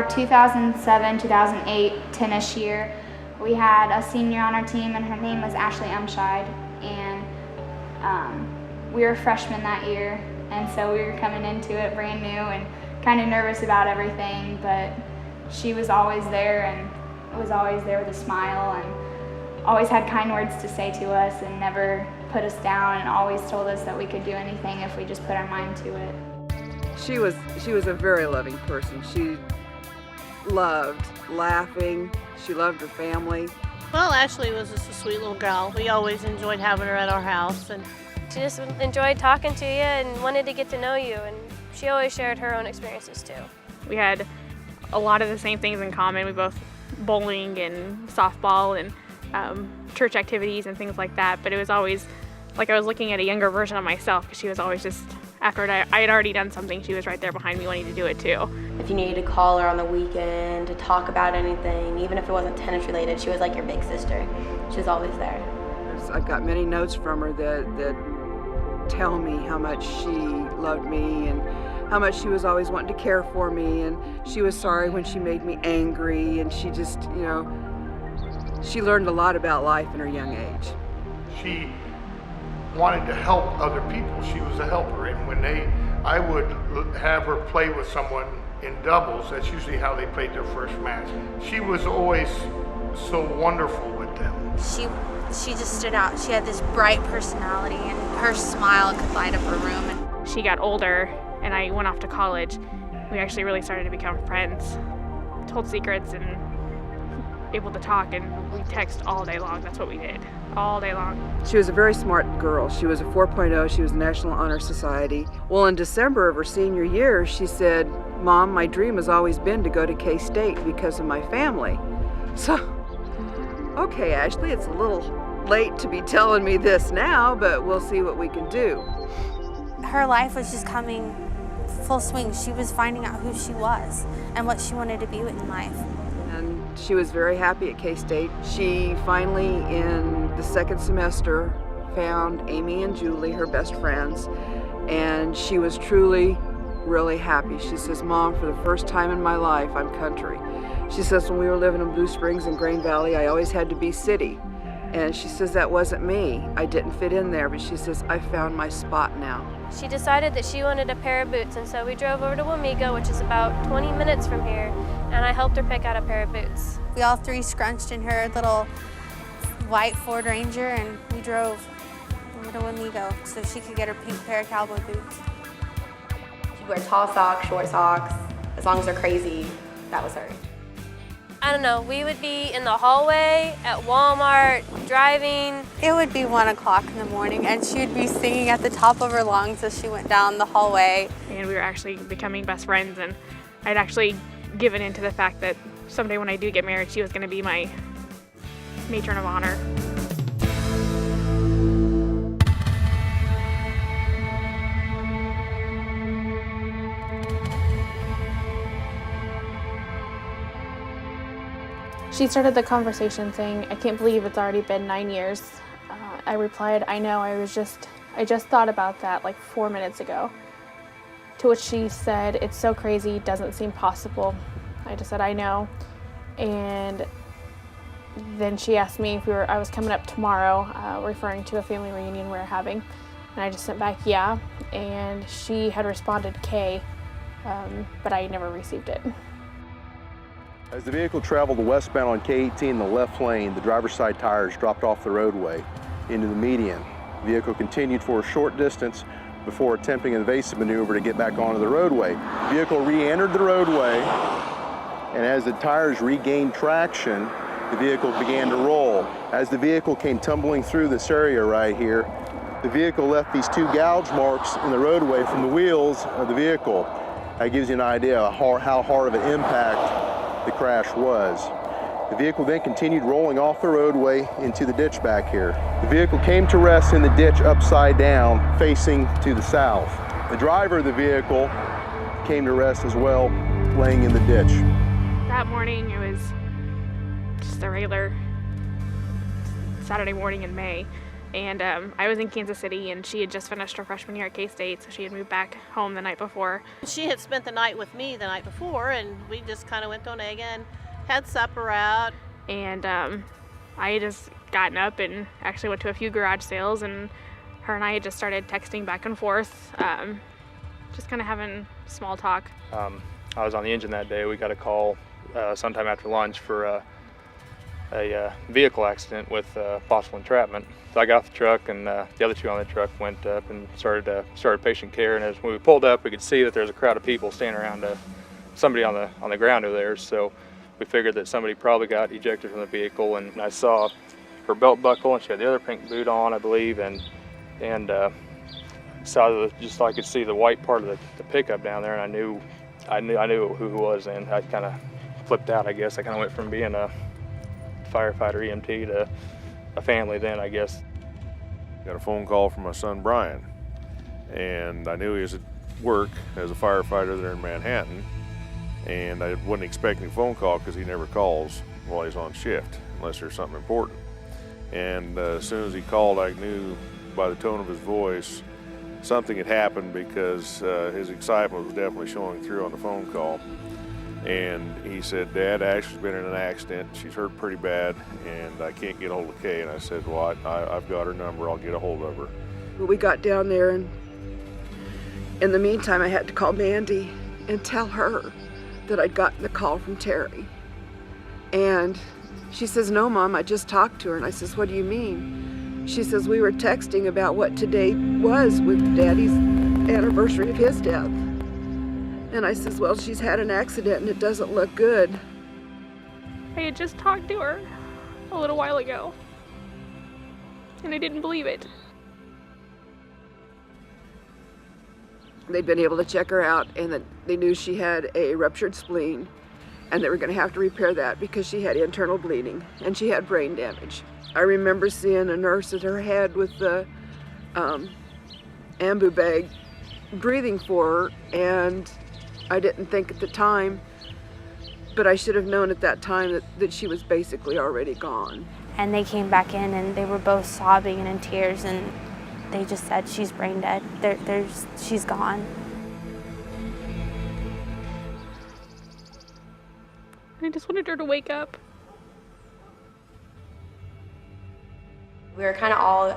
our 2007-2008 tennis year, we had a senior on our team, and her name was Ashley Umscheid, and we were freshmen that year, and so we were coming into it brand new and kind of nervous about everything, but she was always there, and was always there with a smile, and always had kind words to say to us, and never put us down, and always told us that we could do anything if we just put our mind to it. She was a very loving person. She loved laughing. She loved her family. Well, Ashley was just a sweet little girl. We always enjoyed having her at our house. And she just enjoyed talking to you and wanted to get to know you, and she always shared her own experiences too. We had a lot of the same things in common. We both bowling and softball and church activities and things like that, but it was always like I was looking at a younger version of myself, because she was always just, after I had already done something, she was right there behind me wanting to do it too. If you needed to call her on the weekend to talk about anything, even if it wasn't tennis related, she was like your big sister. She was always there. I've got many notes from her that tell me how much she loved me and how much she was always wanting to care for me, and she was sorry when she made me angry, and she just, she learned a lot about life in her young age. She wanted to help other people. She was a helper, and when I would have her play with someone in doubles, that's usually how they played their first match. She was always so wonderful with them. She just stood out. She had this bright personality, and her smile could light up a room. And she got older, and I went off to college. We actually really started to become friends. Told secrets and able to talk, and we text all day long. That's what we did, all day long. She was a very smart girl. She was a 4.0. She was National Honor Society. Well, in December of her senior year, she said, "Mom, my dream has always been to go to K-State because of my family." So, okay, Ashley, it's a little late to be telling me this now, but we'll see what we can do. her life was just coming full swing. She was finding out who she was and what she wanted to be in life. And she was very happy at K-State. She finally, in the second semester, found Amy and Julie, her best friends, and she was truly, really happy. She says, "Mom, for the first time in my life, I'm country." She says, when we were living in Blue Springs and Grain Valley, I always had to be city. And she says, that wasn't me. I didn't fit in there, but she says, I found my spot now. She decided that she wanted a pair of boots, and so we drove over to Wamego, which is about 20 minutes from here, and I helped her pick out a pair of boots. We all three scrunched in her little white Ford Ranger, and we drove over to Wamego so she could get her pink pair of cowboy boots. She'd wear tall socks, short socks, as long as they're crazy, that was her. I don't know, we would be in the hallway at Walmart, driving. It would be 1 o'clock in the morning, and she would be singing at the top of her lungs as she went down the hallway. And we were actually becoming best friends, and I'd actually given into the fact that someday when I do get married, she was going to be my matron of honor. She started the conversation saying, "I can't believe it's already been 9 years. I replied, "I know, I just thought about that like 4 minutes ago." To which she said, "It's so crazy, doesn't seem possible." I just said, "I know." And then she asked me if I was coming up tomorrow, referring to a family reunion we were having. And I just sent back, "Yeah." And she had responded, "K," but I never received it. As the vehicle traveled westbound on K-18 in the left lane, the driver's side tires dropped off the roadway into the median. The vehicle continued for a short distance before attempting an evasive maneuver to get back onto the roadway. The vehicle re-entered the roadway, and as the tires regained traction, the vehicle began to roll. As the vehicle came tumbling through this area right here, the vehicle left these 2 gouge marks in the roadway from the wheels of the vehicle. That gives you an idea of how hard of an impact the crash was. The vehicle then continued rolling off the roadway into the ditch back here. The vehicle came to rest in the ditch upside down, facing to the south. The driver of the vehicle came to rest as well, laying in the ditch. That morning, it was just a regular Saturday morning in May, And I was in Kansas City, and she had just finished her freshman year at K-State, so she had moved back home the night before. She had spent the night with me the night before, and we just kind of went to Onega and had supper out. And I had just gotten up and actually went to a few garage sales, and her and I had just started texting back and forth, just kind of having small talk. I was on the engine that day. We got a call sometime after lunch for a vehicle accident with possible entrapment. So I got off the truck, and the other two on the truck went up and started patient care. And when we pulled up, we could see that there's a crowd of people standing around somebody on the ground over there. So we figured that somebody probably got ejected from the vehicle. And I saw her belt buckle, and she had the other pink boot on, I believe, and saw just I could see the white part of the pickup down there, and I knew who it was, and I kind of flipped out, I guess. I kind of went from being a firefighter EMT to a family then, I guess. Got a phone call from my son Brian, and I knew he was at work as a firefighter there in Manhattan, and I wasn't expecting a phone call because he never calls while he's on shift unless there's something important. And as soon as he called, I knew by the tone of his voice something had happened, because his excitement was definitely showing through on the phone call. And he said, "Dad, Ashley's been in an accident. She's hurt pretty bad, and I can't get a hold of Kay." And I said, "Well, I've got her number. I'll get a hold of her." We got down there, and in the meantime, I had to call Mandy and tell her that I'd gotten the call from Terry. And she says, "No, Mom, I just talked to her." And I says, "What do you mean?" She says, "We were texting about what today was with Daddy's anniversary of his death." And I says, "Well, she's had an accident and it doesn't look good." I had just talked to her a little while ago, and I didn't believe it. They'd been able to check her out, and that they knew she had a ruptured spleen, and they were going to have to repair that because she had internal bleeding and she had brain damage. I remember seeing a nurse at her head with the ambu bag breathing for her, and I didn't think at the time, but I should have known at that time that she was basically already gone. And they came back in, and they were both sobbing and in tears, and they just said, "She's brain dead. She's gone." I just wanted her to wake up. We were kind of all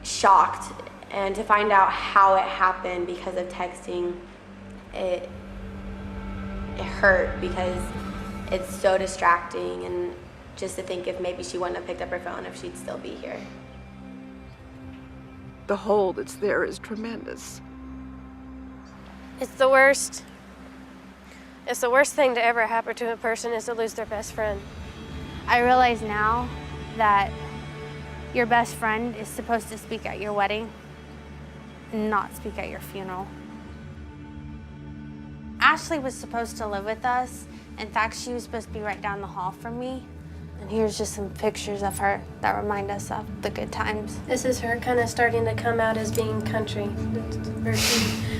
shocked, and to find out how it happened because of texting, it hurt, because it's so distracting, and just to think if maybe she wouldn't have picked up her phone, if she'd still be here. The hole that's there is tremendous. It's the worst. It's the worst thing to ever happen to a person, is to lose their best friend. I realize now that your best friend is supposed to speak at your wedding and not speak at your funeral. Ashley was supposed to live with us. In fact, she was supposed to be right down the hall from me. And here's just some pictures of her that remind us of the good times. This is her kind of starting to come out as being country,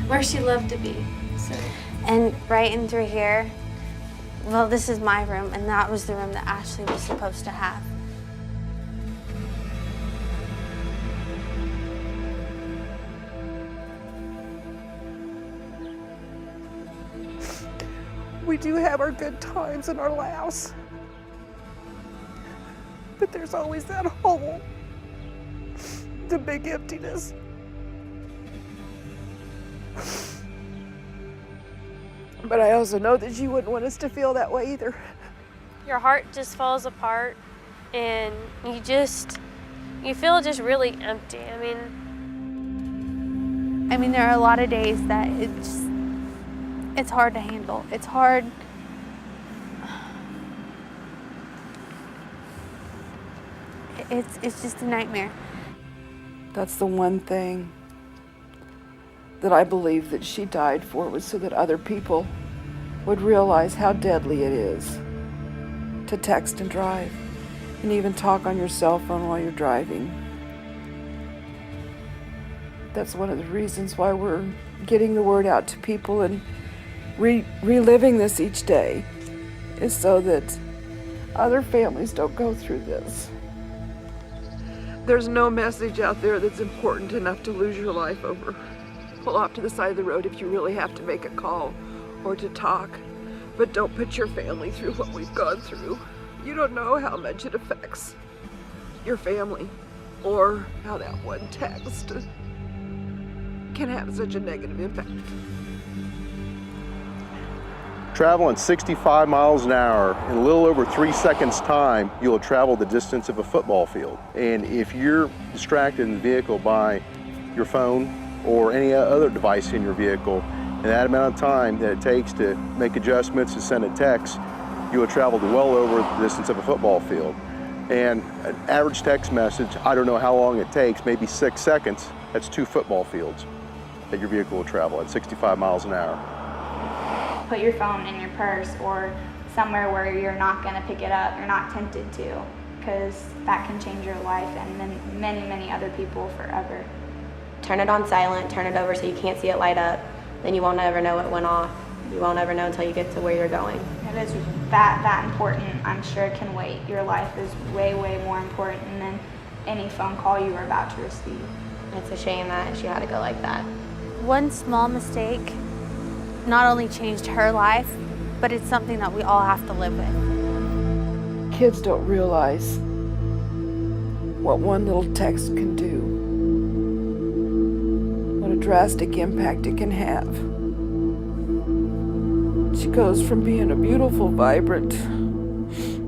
where she loved to be. So. And right in through here, well, this is my room, and that was the room that Ashley was supposed to have. We do have our good times and our laughs, but there's always that hole, the big emptiness. But I also know that you wouldn't want us to feel that way either. Your heart just falls apart, and you feel just really empty. I mean, there are a lot of days that it's hard to handle. It's hard. It's just a nightmare. That's the one thing that I believe that she died for, was so that other people would realize how deadly it is to text and drive, and even talk on your cell phone while you're driving. That's one of the reasons why we're getting the word out to people and reliving this each day, is so that other families don't go through this. There's no message out there that's important enough to lose your life over. Pull off to the side of the road if you really have to make a call or to talk, but don't put your family through what we've gone through. You don't know how much it affects your family or how that one text can have such a negative impact. Traveling 65 miles an hour in a little over 3 seconds time, you'll have traveled the distance of a football field. And if you're distracted in the vehicle by your phone or any other device in your vehicle, in that amount of time that it takes to make adjustments to send a text, you have traveled well over the distance of a football field. And an average text message, I don't know how long it takes, maybe 6 seconds, that's 2 football fields that your vehicle will travel at 65 miles an hour. Put your phone in your purse or somewhere where you're not going to pick it up, you're not tempted to, because that can change your life and then many other people forever. Turn it on silent, turn it over so you can't see it light up, then you won't ever know it went off. You won't ever know until you get to where you're going. It is that important. I'm sure it can wait. Your life is way more important than any phone call you were about to receive. It's a shame that she had to go like that. One small mistake not only changed her life, but it's something that we all have to live with. Kids don't realize what one little text can do, what a drastic impact it can have. She goes from being a beautiful, vibrant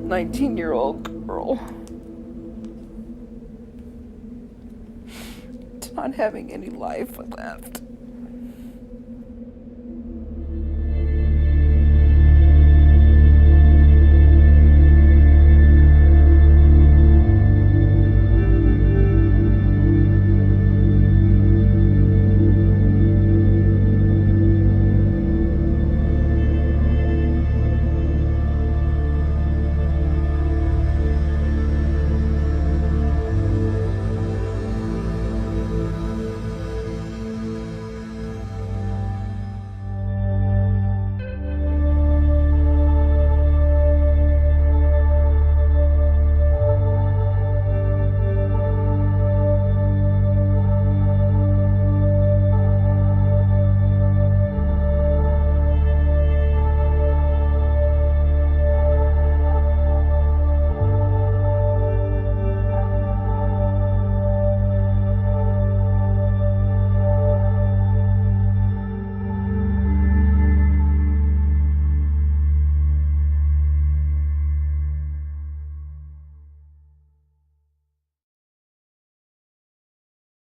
19-year-old girl to not having any life left.